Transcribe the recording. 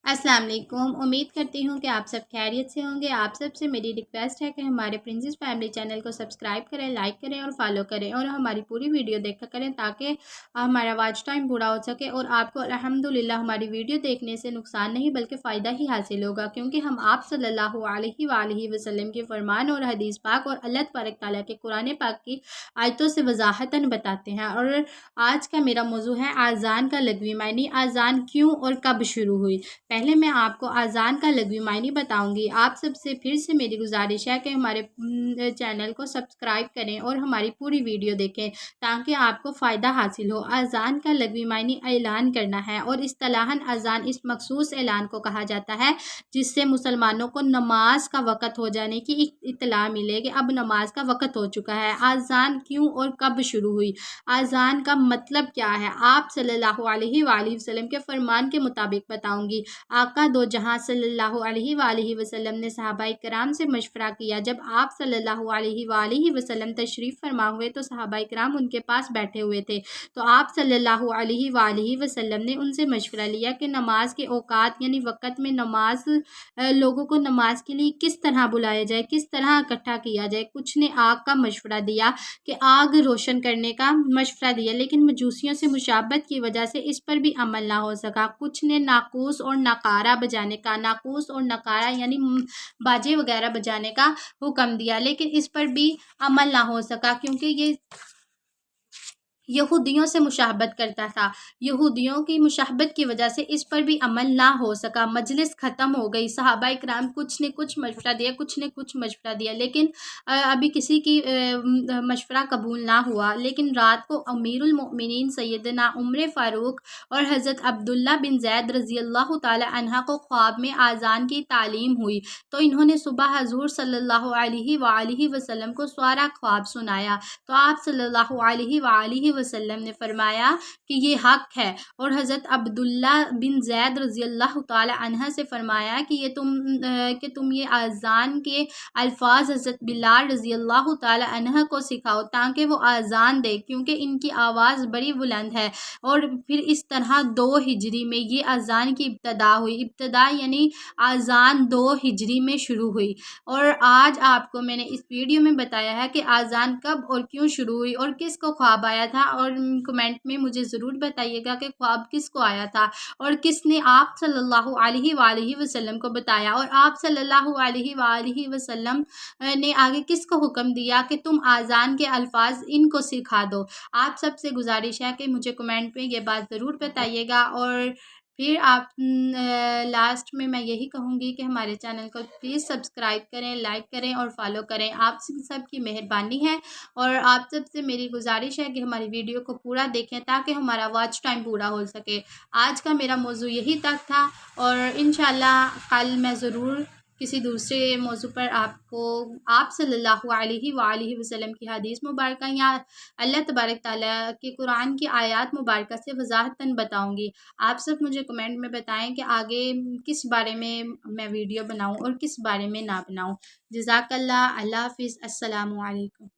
अस्सलाम वालेकुम। उम्मीद करती हूँ कि आप सब खैरियत से होंगे। आप सब से मेरी रिक्वेस्ट है कि हमारे प्रिंसेस फैमिली चैनल को सब्सक्राइब करें, लाइक करें और फॉलो करें और हमारी पूरी वीडियो देखा करें ताकि हमारा वॉच टाइम पूरा हो सके और आपको अल्हम्दुलिल्लाह हमारी वीडियो देखने से नुकसान नहीं बल्कि फ़ायदा ही हासिल होगा, क्योंकि हम आप सल्लल्लाहु अलैहि वसल्लम के फरमान और हदीस पाक और अल्लाह तबारक तआला के कुरान पाक की आयतों से वजाहतन बताते हैं। और आज का मेरा मौजू है आज़ान का लग़वी मायने। आज़ान क्यों और कब शुरू हुई? पहले मैं आपको अज़ान का लग़वी मायने बताऊंगी। आप सबसे फिर से मेरी गुजारिश है कि हमारे चैनल को सब्सक्राइब करें और हमारी पूरी वीडियो देखें ताकि आपको फ़ायदा हासिल हो। अज़ान का लग़वी मायने ऐलान करना है और इस्तिलाहन अज़ान इस मखसूस ऐलान को कहा जाता है जिससे मुसलमानों को नमाज का वक़्त हो जाने की इत्तला मिले कि अब नमाज का वक़्त हो चुका है। अज़ान क्यों और कब शुरू हुई? अज़ान का मतलब क्या है? आप सल्लल्लाहु अलैहि वसल्लम के फरमान के मुताबिक बताऊंगी। आका दो जहां सल्लल्लाहु अलैहि वसल्लम ने सहाबाए कराम से मशवरा किया। जब आप सल्लल्लाहु अलैहि वसल्लम तशरीफ़ फरमा हुए तो सहाबाए कराम उनके पास बैठे हुए थे, तो आप सल्लल्लाहु अलैहि वसल्लम ने उनसे मशवरा लिया कि नमाज के औकात यानी वक़्त में नमाज लोगों को नमाज के लिए किस तरह बुलाया जाए, किस तरह इकट्ठा किया जाए। कुछ ने आग का मशवरा दिया कि आग रोशन करने का मशवरा दिया, लेकिन मजूसियों से मुशाबत की वजह से इस पर भी अमल ना हो सका। कुछ ने नाकूस और नकारा बजाने का, नाकूस और नकारा यानी बाजे वगैरह बजाने का हुक्म दिया, लेकिन इस पर भी अमल ना हो सका क्योंकि ये यहूदियों से मुशाहबत करता था। यहूदियों की मुशाहबत की वजह से इस पर भी अमल ना हो सका। मजलिस ख़त्म हो गई। सहाबाए किराम कुछ ने कुछ मशवरा दिया, कुछ ने कुछ मशवरा दिया, लेकिन अभी किसी की मशवरा कबूल ना हुआ। लेकिन रात को अमीरुल मोमिनीन सैयदना उमर फ़ारूक और हज़रत अब्दुल्ला बिन ज़ैद रज़ी अल्लाह ताला अन्हा को ख्वाब में आज़ान की तालीम हुई, तो इन्होंने सुबह हज़ूर सल्लल्लाहु अलैहि वसल्लम को सारा ख्वाब सुनाया। तो आप सल्लल्लाहु अलैहि वसल्लम ने फरमाया कि ये हक है, और हज़रत अब्दुल्ला बिन ज़ैद रज़ी अल्लाह ताला अन्हा से फरमाया कि तुम ये अज़ान के अल्फाज हज़रत बिलाल रज़ी अल्लाह ताला अन्हा को सिखाओ ताकि वो अज़ान दे, क्योंकि इनकी आवाज़ बड़ी बुलंद है। और फिर इस तरह 2 हिजरी में ये अज़ान की इब्तदा हुई। इब्तदा यानी अज़ान 2 हिजरी में शुरू हुई। और आज आपको मैंने इस वीडियो में बताया है कि अज़ान कब और क्यों शुरू हुई और किसको ख्वाब आया था, और कमेंट में मुझे ज़रूर बताइएगा कि ख्वाब किसको आया था और किसने आप सल्लल्लाहु अलैहि वसल्लम को बताया, और आप सल्लल्लाहु अलैहि वसल्लम ने आगे किसको हुक्म दिया कि तुम अज़ान के अल्फाज इनको सिखा दो। आप सबसे गुजारिश है कि मुझे कमेंट में ये बात ज़रूर बताइएगा। और फिर आप लास्ट में मैं यही कहूँगी कि हमारे चैनल को प्लीज़ सब्सक्राइब करें, लाइक करें और फॉलो करें। आप सब की मेहरबानी है, और आप सब से मेरी गुजारिश है कि हमारी वीडियो को पूरा देखें ताकि हमारा वॉच टाइम पूरा हो सके। आज का मेरा मौजू यही तक था, और इंशाल्लाह कल मैं ज़रूर किसी दूसरे मौजू पर आपको आप सल्लल्लाहु अलैहि वसल्लम की हदीस मुबारक या अल्लाह तबारक ताला के कुरान की आयत मुबारक से वजाहतन बताऊंगी। आप सब मुझे कमेंट में बताएं कि आगे किस बारे में मैं वीडियो बनाऊं और किस बारे में ना बनाऊं। जज़ाकल्लाह। अल्लाह हाफ़िज़। अस्सलामु अलैकुम।